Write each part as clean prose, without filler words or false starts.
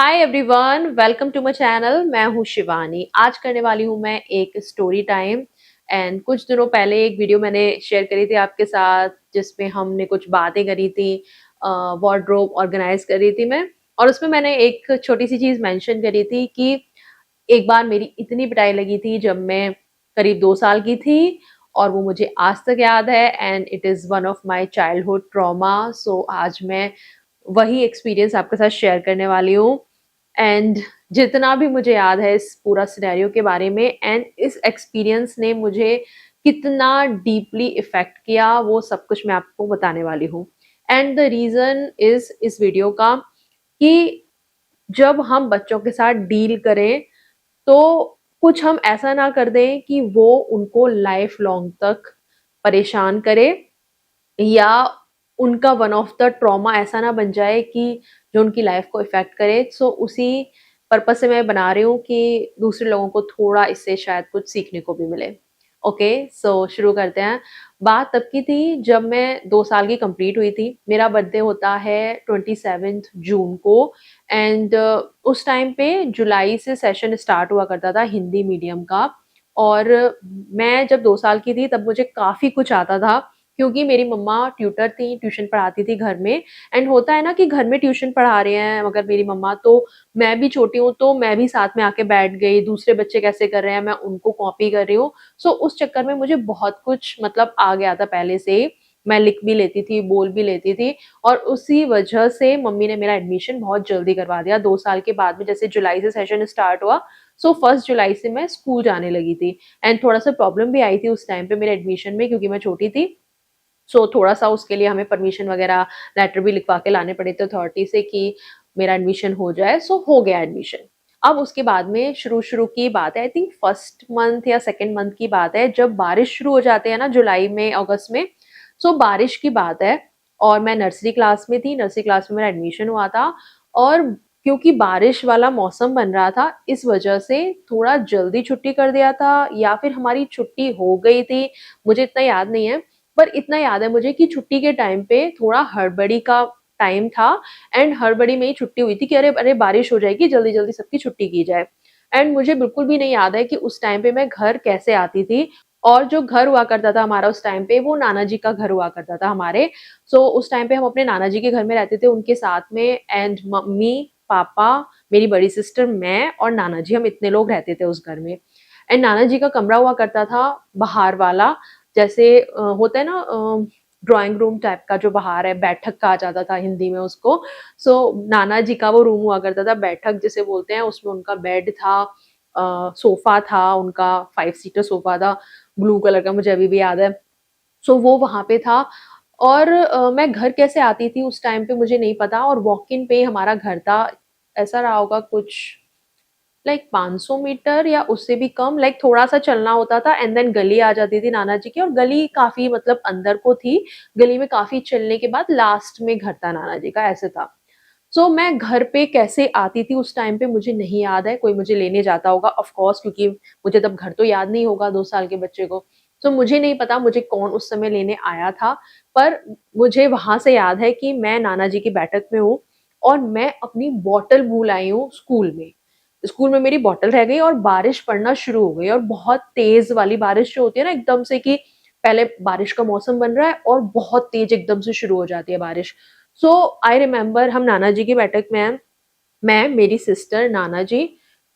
Hi everyone, welcome to my channel. मैं हूँ शिवानी। आज करने वाली हूँ मैं एक स्टोरी टाइम। एंड कुछ दिनों पहले एक वीडियो मैंने शेयर करी थी आपके साथ, जिसमें हमने कुछ बातें करी थी, वार्डरोब ऑर्गेनाइज करी थी मैं। और उसमें मैंने एक छोटी सी चीज मेंशन करी थी कि एक बार मेरी इतनी पिटाई लगी थी जब मैं करीब 2 साल की थी, और वो मुझे आज तक याद है। And it is one of my childhood trauma. So आज मैं वही एक्सपीरियंस आपके साथ शेयर करने वाली हूँ। एंड जितना भी मुझे याद है इस पूरा सिनेरियो के बारे में, एंड इस एक्सपीरियंस ने मुझे कितना डीपली इफेक्ट किया, वो सब कुछ मैं आपको बताने वाली हूँ। एंड द रीजन इज इस वीडियो का कि जब हम बच्चों के साथ डील करें तो कुछ हम ऐसा ना कर दें कि वो उनको लाइफ लॉन्ग तक परेशान करे, या उनका वन ऑफ द ट्रॉमा ऐसा ना बन जाए कि जो उनकी लाइफ को इफेक्ट करे। सो उसी पर्पज से मैं बना रही हूँ कि दूसरे लोगों को थोड़ा इससे शायद कुछ सीखने को भी मिले। ओके, सो शुरू करते हैं। बात तब की थी जब मैं 2 साल की कंप्लीट हुई थी। मेरा बर्थडे होता है 27 जून को। एंड उस टाइम पे जुलाई से सेशन स्टार्ट हुआ करता था हिंदी मीडियम का। और मैं जब 2 साल की थी तब मुझे काफ़ी कुछ आता था, क्योंकि मेरी मम्मा ट्यूटर थी, ट्यूशन पढ़ाती थी घर में। एंड होता है ना कि घर में ट्यूशन पढ़ा रहे हैं मगर मेरी मम्मा, तो मैं भी छोटी हूँ तो मैं भी साथ में आके बैठ गई, दूसरे बच्चे कैसे कर रहे हैं मैं उनको कॉपी कर रही हूँ। सो उस चक्कर में मुझे बहुत कुछ मतलब आ गया था पहले से ही। मैं लिख भी लेती थी, बोल भी लेती थी। और उसी वजह से मम्मी ने मेरा एडमिशन बहुत जल्दी करवा दिया। 2 साल के बाद में जैसे जुलाई से सेशन स्टार्ट हुआ, सो 1 जुलाई से मैं स्कूल जाने लगी थी। एंड थोड़ा सा प्रॉब्लम भी आई थी उस टाइम पे मेरे एडमिशन में, क्योंकि मैं छोटी थी। सो थोड़ा सा उसके लिए हमें परमिशन वगैरह, लेटर भी लिखवा के लाने पड़े थे अथॉरिटी से कि मेरा एडमिशन हो जाए। सो हो गया एडमिशन। अब उसके बाद में शुरू शुरू की बात है, आई थिंक फर्स्ट मंथ या सेकेंड मंथ की बात है, जब बारिश शुरू हो जाते हैं ना जुलाई में अगस्त में। सो बारिश की बात है, और मैं नर्सरी क्लास में थी। नर्सरी क्लास में मेरा एडमिशन हुआ था। और क्योंकि बारिश वाला मौसम बन रहा था, इस वजह से थोड़ा जल्दी छुट्टी कर दिया था, या फिर हमारी छुट्टी हो गई थी, मुझे इतना याद नहीं है। पर इतना याद है मुझे कि छुट्टी के टाइम पे थोड़ा हड़बड़ी का टाइम था। एंड हड़बड़ी में ही छुट्टी हुई थी कि अरे अरे बारिश हो जाएगी, जल्दी जल्दी सबकी छुट्टी की जाए। एंड मुझे बिल्कुल भी नहीं याद है कि उस टाइम पे मैं घर कैसे आती थी। और जो घर हुआ करता था हमारा उस टाइम पे, वो नाना जी का घर हुआ करता था हमारे। सो उस टाइम पे हम अपने नाना जी के घर में रहते थे, उनके साथ में। एंड मम्मी, पापा, मेरी बड़ी सिस्टर, मैं और नाना जी, हम इतने लोग रहते थे उस घर में। एंड नाना जी का कमरा हुआ करता था बाहर वाला, जैसे होता है ना ड्राइंग रूम टाइप का, जो बाहर है, बैठक कहा जाता था हिंदी में उसको। सो नाना जी का वो रूम हुआ करता था, बैठक जिसे बोलते हैं। उसमें उनका बेड था, सोफा था उनका, 5 सीटर सोफा था, ब्लू कलर का, मुझे अभी भी याद है। सो वो वहां पे था। और मैं घर कैसे आती थी उस टाइम पे मुझे नहीं पता। और वॉक इन पे हमारा घर था। ऐसा रहा होगा कुछ लाइक 500 मीटर या उससे भी कम, लाइक थोड़ा सा चलना होता था। एंड देन गली आ जाती थी नाना जी की, और गली काफी मतलब अंदर को थी। गली में काफी चलने के बाद लास्ट में घर था नाना जी का, ऐसे था। सो मैं घर पे कैसे आती थी उस टाइम पे मुझे नहीं याद है। कोई मुझे लेने जाता होगा ऑफ कोर्स, क्योंकि मुझे तब घर तो याद नहीं होगा 2 साल के बच्चे को। सो मुझे नहीं पता मुझे कौन उस समय लेने आया था। पर मुझे वहां से याद है कि मैं नाना जी की बैठक में हूँ, और मैं अपनी बॉटल भूल आई हूँ स्कूल में। स्कूल में मेरी बॉटल रह गई, और बारिश पड़ना शुरू हो गई, और बहुत तेज वाली बारिश जो होती है ना एकदम से, कि पहले बारिश का मौसम बन रहा है और बहुत तेज एकदम से शुरू हो जाती है बारिश। सो आई रिमेम्बर हम नाना जी की बैठक में हैं, मैं, मेरी सिस्टर, नाना जी।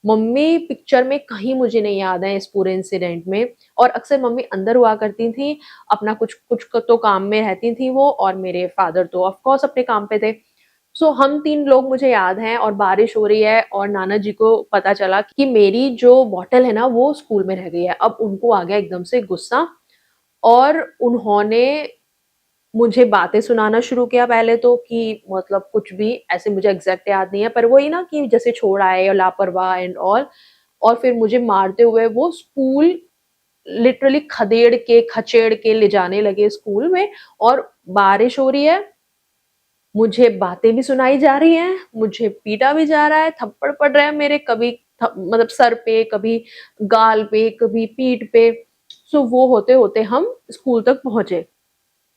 मम्मी पिक्चर में कहीं मुझे नहीं याद है इस पूरे इंसिडेंट में। और अक्सर मम्मी अंदर हुआ करती थी, अपना कुछ कुछ तो काम में रहती थी वो, और मेरे फादर तो ऑफ कोर्स अपने काम पे थे। सो हम 3 लोग मुझे याद हैं, और बारिश हो रही है, और नाना जी को पता चला कि मेरी जो बॉटल है ना वो स्कूल में रह गई है। अब उनको आ गया एकदम से गुस्सा, और उन्होंने मुझे बातें सुनाना शुरू किया पहले तो, कि मतलब कुछ भी ऐसे, मुझे एग्जैक्ट याद नहीं है, पर वही ना कि जैसे छोड़ आए और लापरवाह एंड ऑल। और फिर मुझे मारते हुए वो स्कूल लिटरली खदेड़ के खचेड़ के ले जाने लगे स्कूल में। और बारिश हो रही है, मुझे बातें भी सुनाई जा रही हैं, मुझे पीटा भी जा रहा है, थप्पड़ पड़ रहे हैं मेरे, कभी मतलब सर पे, कभी गाल पे, कभी पीठ पे। सो वो होते होते हम स्कूल तक पहुंचे।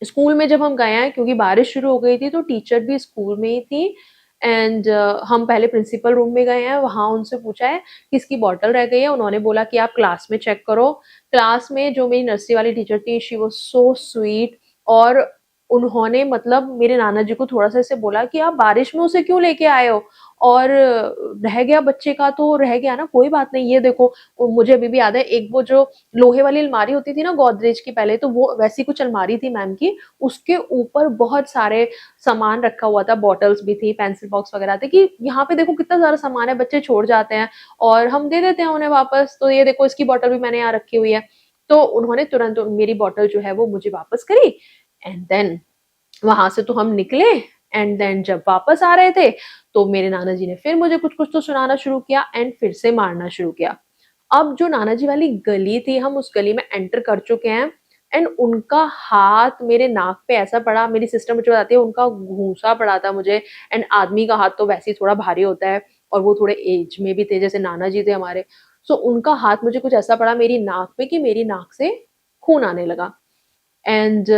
स्कूल में जब हम गए हैं, क्योंकि बारिश शुरू हो गई थी तो टीचर भी स्कूल में ही थी। एंड हम पहले प्रिंसिपल रूम में गए हैं, वहाँ उनसे पूछा है किसकी बॉटल रह गई है। उन्होंने बोला कि आप क्लास में चेक करो। क्लास में जो मेरी नर्सरी वाली टीचर थी, शी वाज सो स्वीट, और उन्होंने मतलब मेरे नाना जी को थोड़ा सा ऐसे बोला कि आप बारिश में उसे क्यों लेके आए हो, और रह गया बच्चे का तो रह गया ना, कोई बात नहीं। ये देखो, मुझे अभी भी याद है, एक वो जो लोहे वाली अलमारी होती थी ना गोदरेज की, पहले तो वो वैसी कुछ अलमारी थी मैम की, उसके ऊपर बहुत सारे सामान रखा हुआ था, बॉटल्स भी थी, पेंसिल बॉक्स वगैरह थे, कि यहाँ पे देखो कितना सारा सामान है, बच्चे छोड़ जाते हैं और हम दे देते हैं उन्हें वापस, तो ये देखो इसकी बॉटल भी मैंने यहाँ रखी हुई है। तो उन्होंने तुरंत मेरी बॉटल जो है वो मुझे वापस करी। एंड देन वहां से तो हम निकले। एंड देन जब वापस आ रहे थे तो मेरे नाना जी ने फिर मुझे कुछ कुछ तो सुनाना शुरू किया एंड फिर से मारना शुरू किया। अब जो नाना जी वाली गली थी, हम उस गली में एंटर कर चुके हैं, एंड उनका हाथ मेरे नाक पे ऐसा पड़ा, मेरी सिस्टर मुझे बताती है उनका घूंसा पड़ा था मुझे। एंड आदमी का हाथ तो वैसे ही थोड़ा भारी होता है, और वो थोड़े एज में भी थे, जैसे नाना जी थे हमारे। सो उनका हाथ मुझे कुछ ऐसा पड़ा मेरी नाक पे कि मेरी नाक से खून आने लगा। एंड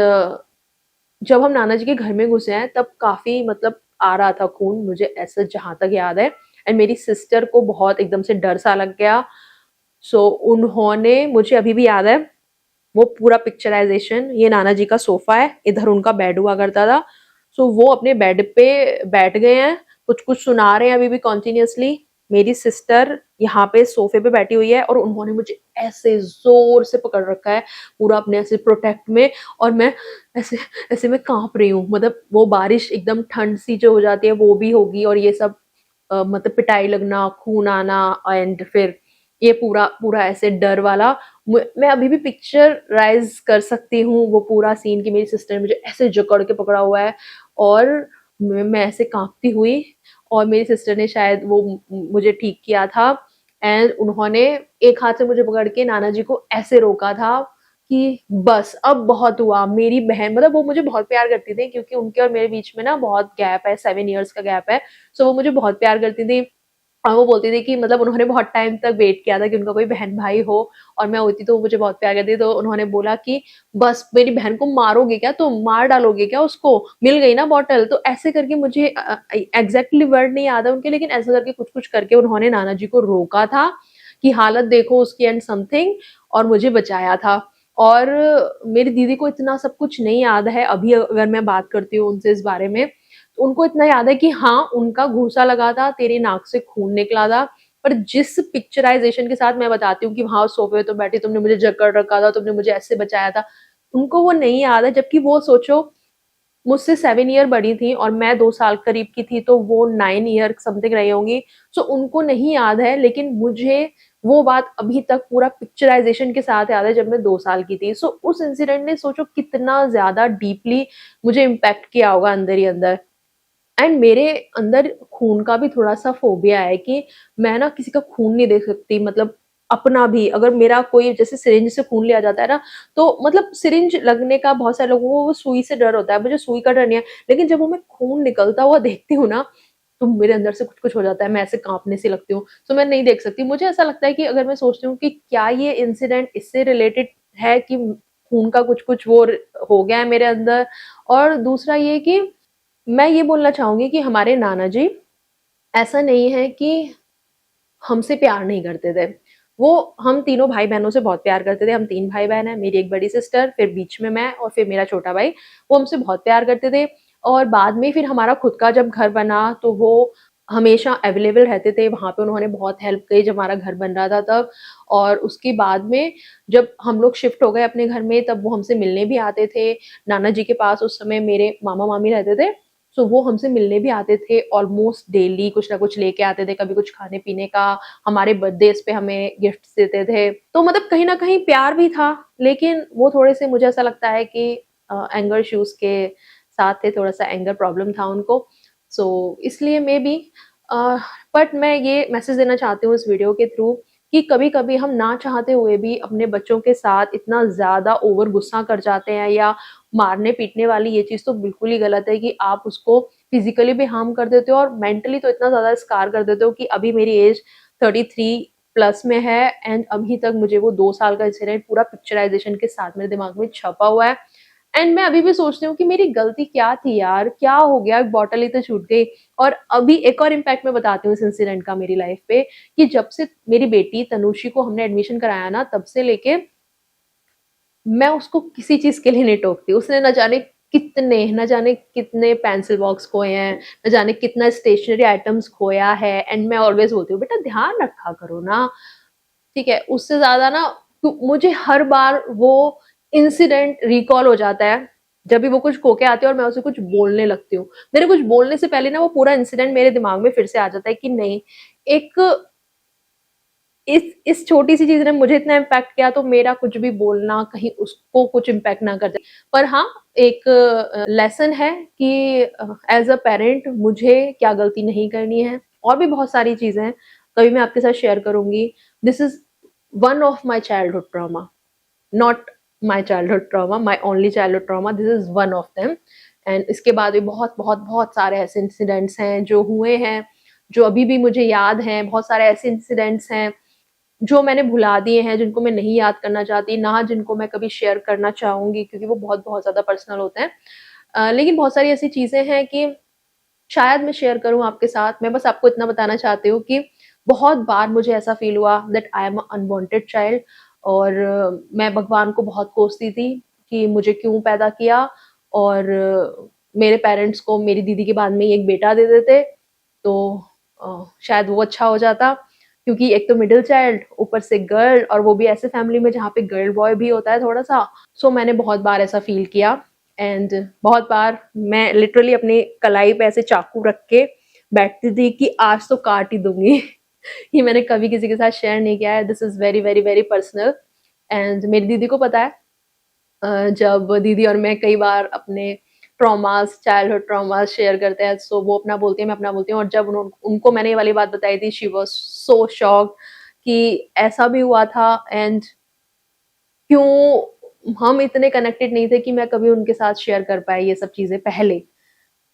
जब हम नाना जी के घर में घुसे हैं तब काफी मतलब आ रहा था खून, मुझे ऐसा जहां तक याद है। एंड मेरी सिस्टर को बहुत एकदम से डर सा लग गया। सो उन्होंने, मुझे अभी भी याद है वो पूरा पिक्चराइजेशन, ये नाना जी का सोफा है, इधर उनका बेड हुआ करता था। सो वो अपने बेड पे बैठ गए हैं, कुछ कुछ सुना रहे हैं अभी भी कॉन्टिन्यूसली। मेरी सिस्टर यहाँ पे सोफे पे बैठी हुई है, और उन्होंने मुझे ऐसे जोर से पकड़ रखा है पूरा अपने ऐसे प्रोटेक्ट में, और मैं ऐसे ऐसे मैं कांप रही हूँ। मतलब वो बारिश एकदम ठंड सी जो हो जाती है वो भी होगी, और ये सब मतलब पिटाई लगना, खून आना, एंड फिर ये पूरा पूरा ऐसे डर वाला। मैं अभी भी पिक्चराइज कर सकती हूँ वो पूरा सीन, कि मेरी सिस्टर ने मुझे ऐसे जकड़ के पकड़ा हुआ है और मैं ऐसे कांपती हुई, और मेरी सिस्टर ने शायद वो मुझे ठीक किया था। एंड उन्होंने एक हाथ से मुझे पकड़ के नाना जी को ऐसे रोका था कि बस अब बहुत हुआ। मेरी बहन, मतलब वो मुझे बहुत प्यार करती थी, क्योंकि उनके और मेरे बीच में ना बहुत गैप है, 7 इयर्स का गैप है। सो वो मुझे बहुत प्यार करती थी, और वो बोलती थी कि मतलब उन्होंने बहुत टाइम तक वेट किया था कि उनका कोई बहन भाई हो, और मैं होती तो वो मुझे बहुत प्यार करती। तो उन्होंने बोला कि बस मेरी बहन को मारोगे क्या, तो मार डालोगे क्या उसको, मिल गई ना बॉटल। तो ऐसे करके, मुझे एग्जैक्टली वर्ड नहीं याद है उनके, लेकिन ऐसा करके कुछ कुछ करके उन्होंने नाना जी को रोका था कि हालत देखो उसकी एंड समथिंग, और मुझे बचाया था। और मेरी दीदी को इतना सब कुछ नहीं याद है अभी, अगर मैं बात करती हूँ उनसे इस बारे में, तो उनको इतना याद है कि हाँ उनका घूसा लगा था, तेरी नाक से खून निकला था। पर जिस पिक्चराइजेशन के साथ मैं बताती हूँ कि वहां सोफे तो बैठी, तुमने मुझे जकड़ रखा था, तुमने मुझे ऐसे बचाया था, उनको वो नहीं याद है। जबकि वो सोचो, मुझसे 7 ईयर बड़ी थी और मैं 2 साल करीब की थी, तो वो 9 ईयर समथिंग रही होंगी। सो उनको नहीं याद है, लेकिन मुझे वो बात अभी तक पूरा पिक्चराइजेशन के साथ याद है, जब मैं 2 साल की थी। सो उस इंसिडेंट ने सोचो कितना ज्यादा डीपली मुझे इम्पैक्ट किया होगा अंदर ही अंदर। एंड मेरे अंदर खून का भी थोड़ा सा फोबिया है, कि मैं ना किसी का खून नहीं देख सकती। मतलब अपना भी, अगर मेरा कोई जैसे सिरिंज से खून लिया जाता है ना, तो मतलब सिरिंज लगने का बहुत सारे लोगों को वो सुई से डर होता है, मुझे सुई का डर नहीं है। लेकिन जब वो मैं खून निकलता हुआ देखती हूँ ना, तो मेरे अंदर से कुछ कुछ हो जाता है, मैं ऐसे कांपने सी लगती हूँ। तो मैं नहीं देख सकती। मुझे ऐसा लगता है कि अगर मैं सोचती हूँ कि क्या ये इंसिडेंट इससे रिलेटेड है, कि खून का कुछ कुछ वो हो गया है मेरे अंदर। और दूसरा ये कि मैं ये बोलना चाहूंगी कि हमारे नाना जी ऐसा नहीं है कि हमसे प्यार नहीं करते थे। वो हम तीनों भाई बहनों से बहुत प्यार करते थे। हम 3 भाई बहन हैं, मेरी एक बड़ी सिस्टर, फिर बीच में मैं, और फिर मेरा छोटा भाई। वो हमसे बहुत प्यार करते थे। और बाद में फिर हमारा खुद का जब घर बना, तो वो हमेशा अवेलेबल रहते थे वहां पे। उन्होंने बहुत हेल्प की जब हमारा घर बन रहा था तब। और उसके बाद में जब हम लोग शिफ्ट हो गए अपने घर में, तब वो हमसे मिलने भी आते थे। नाना जी के पास उस समय मेरे मामा मामी रहते थे। सो वो हमसे मिलने भी आते थे, ऑलमोस्ट डेली कुछ ना कुछ लेके आते थे, कभी कुछ खाने पीने का। हमारे बर्थडेज पे हमें गिफ्ट देते थे। तो मतलब कहीं ना कहीं प्यार भी था, लेकिन वो थोड़े से, मुझे ऐसा लगता है कि एंगर इश्यूज के साथ थे, थोड़ा सा एंगर प्रॉब्लम था उनको। सो इसलिए मे बी, बट मैं ये मैसेज देना चाहती हूँ इस वीडियो के थ्रू, कि कभी कभी हम ना चाहते हुए भी अपने बच्चों के साथ इतना ज्यादा ओवर गुस्सा कर जाते हैं, या मारने पीटने वाली ये चीज तो बिल्कुल ही गलत है, कि आप उसको फिजिकली भी हार्म कर देते हो और मेंटली तो इतना ज्यादा स्कार कर देते हो। कि अभी मेरी एज 33 प्लस में है, एंड अभी तक मुझे वो 2 साल का इंसिडेंट पूरा पिक्चराइजेशन के साथ मेरे दिमाग में छपा हुआ है। एंड मैं अभी भी सोचती हूँ कि मेरी गलती क्या थी यार, क्या हो गया, बॉटल ही तो छूट गई। और अभी एक और इम्पैक्ट मैं बताती हूँ इस इंसिडेंट का मेरी लाइफ पे, कि जब से मेरी बेटी तनुषी को हमने एडमिशन कराया ना, तब से लेके मैं उसको किसी चीज के लिए नहीं टोकती। उसने न जाने कितने पेंसिल बॉक्स खोए हैं, न जाने कितना स्टेशनरी आइटम्स खोया है। एंड मैं ऑलवेज बोलती हूँ बेटा ध्यान रखा करो ना, ठीक है। उससे ज्यादा ना मुझे हर बार वो इंसिडेंट रिकॉल हो जाता है जब भी वो कुछ खो के आती है और मैं उसे कुछ बोलने लगती हूँ। मेरे कुछ बोलने से पहले ना वो पूरा इंसिडेंट मेरे दिमाग में फिर से आ जाता है कि नहीं, एक इस छोटी सी चीज ने मुझे इतना इम्पैक्ट किया, तो मेरा कुछ भी बोलना कहीं उसको कुछ इम्पैक्ट ना कर जाए। पर हाँ, एक लेसन है कि एज अ पेरेंट मुझे क्या गलती नहीं करनी है। और भी बहुत सारी चीजें हैं, कभी मैं आपके साथ शेयर करूंगी। This is one of my childhood trauma, not my childhood trauma, my only childhood trauma, this is one of them. And इसके बाद भी बहुत बहुत बहुत सारे ऐसे इंसिडेंट्स हैं जो हुए हैं, जो अभी भी मुझे याद हैं। बहुत सारे ऐसे इंसिडेंट्स हैं जो मैंने भुला दिए हैं, जिनको मैं नहीं याद करना चाहती, ना जिनको मैं कभी शेयर करना चाहूंगी, क्योंकि वो बहुत बहुत ज्यादा पर्सनल होते हैं। लेकिन बहुत सारी ऐसी चीजें हैं कि शायद मैं शेयर करूं आपके साथ। मैं बस आपको इतना बताना चाहती हूँ कि बहुत बार मुझे ऐसा फील हुआ that I am unwanted child. और मैं भगवान को बहुत कोसती थी कि मुझे क्यों पैदा किया। और मेरे पेरेंट्स को मेरी दीदी के बाद में ही एक बेटा दे देते तो शायद वो अच्छा हो जाता, क्योंकि एक तो मिडिल चाइल्ड, ऊपर से गर्ल, और वो भी ऐसे फैमिली में जहाँ पे गर्ल बॉय भी होता है थोड़ा सा। सो मैंने बहुत बार ऐसा फील किया। एंड बहुत बार मैं लिटरली अपनी कलाई पे ऐसे चाकू रख के बैठती थी कि आज तो काट ही दूंगी। ये मैंने कभी किसी के साथ शेयर नहीं किया है, this is very very very personal. And मेरी दीदी को पता है। जब दीदी और मैं कई बार अपने ट्रॉमास, चाइल्डहुड ट्रॉमास शेयर करते हैं, सो वो अपना बोलती है, मैं अपना बोलती हूँ। और जब उनको मैंने ये वाली बात बताई थी, शी वाज सो शॉक्ड कि ऐसा भी हुआ था। एंड क्यों हम इतने कनेक्टेड नहीं थे कि मैं कभी उनके साथ शेयर कर पाई ये सब चीजें। पहले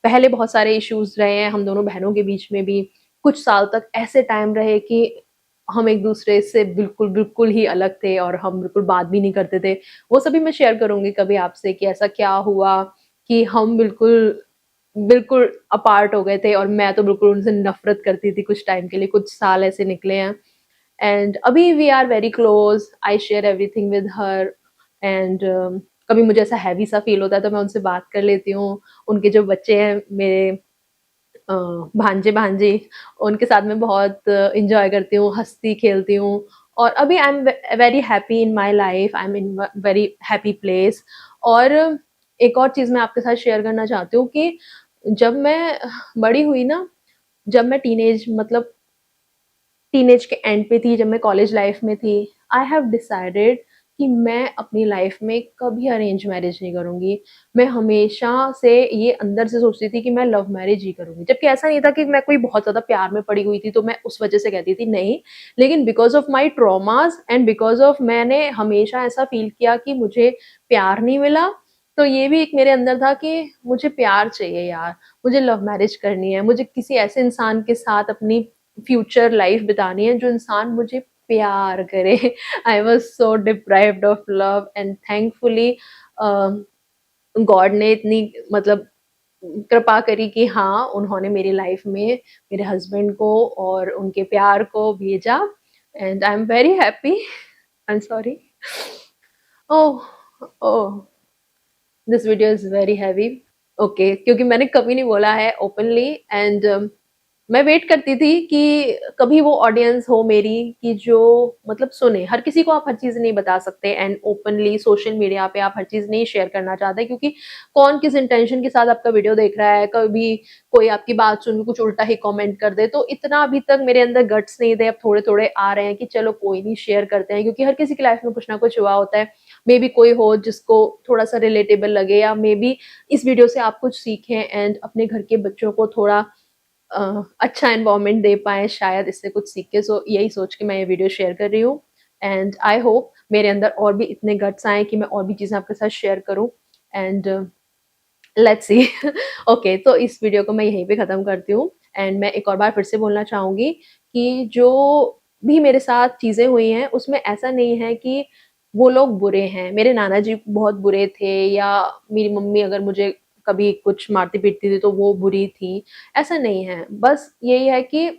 पहले बहुत सारे इश्यूज रहे हैं हम दोनों बहनों के बीच में भी। कुछ साल तक ऐसे टाइम रहे कि हम एक दूसरे से बिल्कुल बिल्कुल ही अलग थे और हम बिल्कुल बात भी नहीं करते थे। वो सभी मैं शेयर करूंगी कभी आपसे कि ऐसा क्या हुआ कि हम बिल्कुल बिल्कुल अपार्ट हो गए थे। और मैं तो बिल्कुल उनसे नफरत करती थी कुछ टाइम के लिए, कुछ साल ऐसे निकले हैं। एंड अभी we are very close, I share everything with her. And कभी मुझे ऐसा हैवी सा फील होता है तो मैं उनसे बात कर लेती हूँ। उनके जो बच्चे हैं मेरे, भांजे भांजी, उनके साथ में बहुत इंजॉय करती हूँ, हंसती खेलती हूँ। और अभी I am very happy in my life, I am in very happy place. और एक और चीज मैं आपके साथ शेयर करना चाहती हूँ कि जब मैं बड़ी हुई ना, जब मैं टीनेज के एंड पे थी, जब मैं कॉलेज लाइफ में थी, आई हैव डिसाइडेड कि मैं अपनी लाइफ में कभी अरेंज मैरिज नहीं करूंगी। मैं हमेशा से ये अंदर से सोचती थी कि मैं लव मैरिज ही करूंगी। जबकि ऐसा नहीं था कि मैं कोई बहुत ज्यादा प्यार में पड़ी हुई थी तो मैं उस वजह से कहती थी नहीं। लेकिन because of my traumas and because of मैंने हमेशा ऐसा फील किया कि मुझे प्यार नहीं मिला, तो ये भी एक मेरे अंदर था कि मुझे प्यार चाहिए यार, मुझे लव मैरिज करनी है, मुझे किसी ऐसे इंसान के साथ अपनी फ्यूचर लाइफ बितानी है जो इंसान मुझे प्यार करे। I was so deprived of love and thankfully God ने इतनी कृपा करी कि हाँ, उन्होंने मेरी लाइफ में मेरे हस्बैंड को और उनके प्यार को भेजा। And I am very happy. I am sorry. Oh, oh, this video is very heavy. Okay, क्योंकि मैंने कभी नहीं बोला है ओपनली। एंड मैं वेट करती थी कि कभी वो ऑडियंस हो मेरी कि जो सुने। हर किसी को आप हर चीज नहीं बता सकते एंड ओपनली सोशल मीडिया पे आप हर चीज नहीं शेयर करना चाहते, क्योंकि कौन किस इंटेंशन के साथ आपका वीडियो देख रहा है। कभी कोई आपकी बात सुन के कुछ उल्टा ही कमेंट कर दे। तो इतना अभी तक मेरे अंदर गट्स नहीं थे, अब थोड़े थोड़े आ रहे हैं कि चलो कोई नहीं, शेयर करते हैं, क्योंकि हर किसी की लाइफ में कुछ ना कुछ हुआ होता है। मे बी कोई हो जिसको थोड़ा सा रिलेटेबल लगे, या मे बी इस वीडियो से आप कुछ सीखें एंड अपने घर के बच्चों को थोड़ा अच्छा एनवायरनमेंट दे पाए, शायद इससे कुछ सीख के। सो यही सोच के मैं ये वीडियो शेयर कर रही हूँ। एंड आई होप मेरे अंदर और भी इतने गट्स आए कि मैं और भी चीजें आपके साथ शेयर करूँ। And let's see. ओके, तो इस वीडियो को मैं यहीं पे खत्म करती हूँ। एंड मैं एक और बार फिर से बोलना चाहूंगी कि जो भी मेरे साथ चीजें हुई हैं उसमें ऐसा नहीं है कि वो लोग बुरे हैं, मेरे नाना जी बहुत बुरे थे, या मेरी मम्मी अगर मुझे कभी कुछ मारती-पीटती थी तो वो बुरी थी, ऐसा नहीं है। बस यही है कि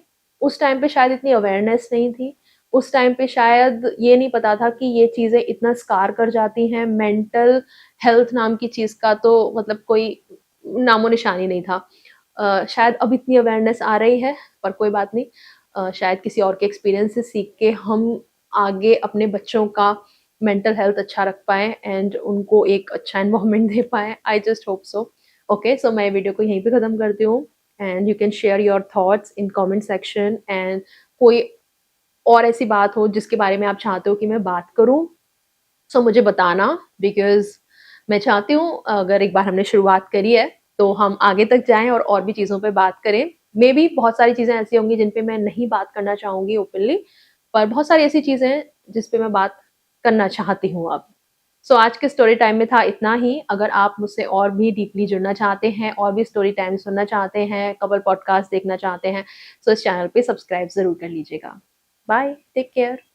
उस टाइम पे शायद इतनी अवेयरनेस नहीं थी, उस टाइम पे शायद ये नहीं पता था कि ये चीज़ें इतना स्कार कर जाती हैं, मेंटल हेल्थ नाम की चीज़ का तो मतलब कोई नामो-निशान ही नहीं था। शायद अब इतनी अवेयरनेस आ रही है, पर कोई बात नहीं। शायद किसी और के एक्सपीरियंस से सीख के हम आगे अपने बच्चों का मेंटल हेल्थ अच्छा रख पाएँ एंड उनको एक अच्छा एनवायरनमेंट दे पाएँ। I just hope so. Okay, so मैं वीडियो को यहीं पे खत्म करती हूँ and you can share your thoughts in comment section, and कोई और ऐसी बात हो जिसके बारे में आप चाहते हो कि मैं बात करूँ, सो मुझे बताना, बिकॉज़ मैं चाहती हूँ अगर एक बार हमने शुरुआत करी है तो हम आगे तक जाएँ और भी चीज़ों पे बात करें। मेबी बहुत सारी चीज़ें ऐसी होंगी जिन पे मैं नहीं बात करना चाहूँगी ओपनली, पर बहुत सारी ऐसी चीज़ें हैं जिस पे मैं बात करना चाहती हूँ अब। सो आज के स्टोरी टाइम में था इतना ही। अगर आप मुझसे और भी डीपली जुड़ना चाहते हैं, और भी स्टोरी टाइम सुनना चाहते हैं, कपल पॉडकास्ट देखना चाहते हैं, सो इस चैनल पे सब्सक्राइब ज़रूर कर लीजिएगा। Bye, take care.